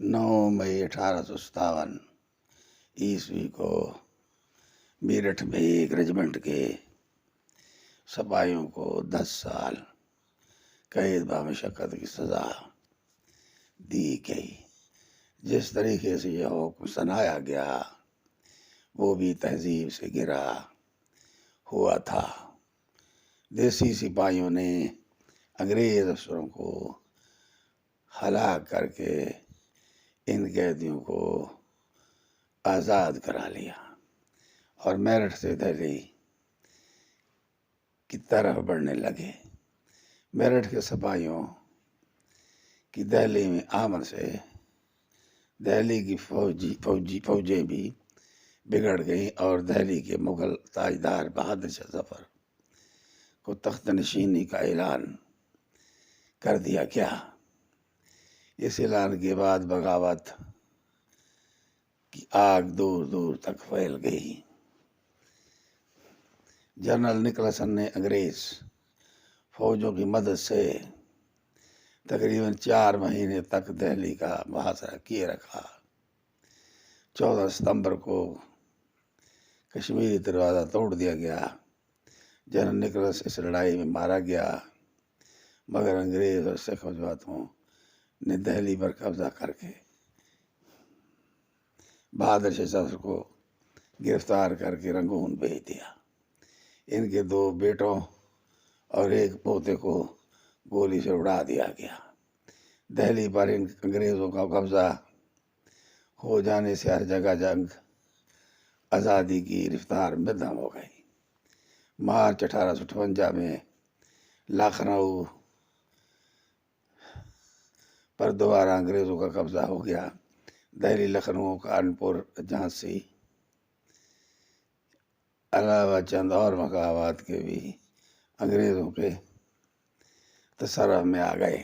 9 مئی 1857 کو میرٹھ میں ایک ریجمنٹ کے سپاہیوں کو 10 سال قید بامشقت کی سزا دی گئی۔ جس طریقے سے یہ حکم سنایا گیا وہ بھی تہذیب سے گرا ہوا تھا۔ دیسی سپاہیوں نے انگریز افسروں کو ہلاک کر کے ان قیدیوں کو آزاد کرا لیا اور میرٹھ سے دہلی کی طرف بڑھنے لگے۔ میرٹھ کے سپاہیوں کی دہلی میں آمد سے دہلی کی فوجیں بھی بگڑ گئیں اور دہلی کے مغل تاجدار بہادر شاہ ظفر کو تخت نشینی کا اعلان کر دیا گیا۔ اس اعلان کے بعد بغاوت کی آگ دور دور تک پھیل گئی۔ جنرل نکلسن نے انگریز فوجوں کی مدد سے تقریباً 4 مہینے تک دہلی کا محاصرہ کیے رکھا۔ 14 ستمبر کو کشمیری دروازہ توڑ دیا گیا۔ جنرل نکلس اس لڑائی میں مارا گیا، مگر انگریز اور سکھ جماعتوں نے دہلی پر قبضہ کر کے بہادر شاہ ظفر کو گرفتار کر کے رنگون بھیج دیا۔ ان کے 2 بیٹوں اور 1 پوتے کو گولی سے اڑا دیا گیا۔ دہلی پر انگریزوں کا قبضہ ہو جانے سے ہر جگہ جنگ آزادی کی رفتار میں دم ہو گئی۔ مارچ 1858 میں لکھنؤ پر دوبارہ انگریزوں کا قبضہ ہو گیا۔ دہلی، لکھنؤ، کانپور، جھانسی علاوہ چند اور مقامات کے بھی انگریزوں کے تصرف میں آ گئے۔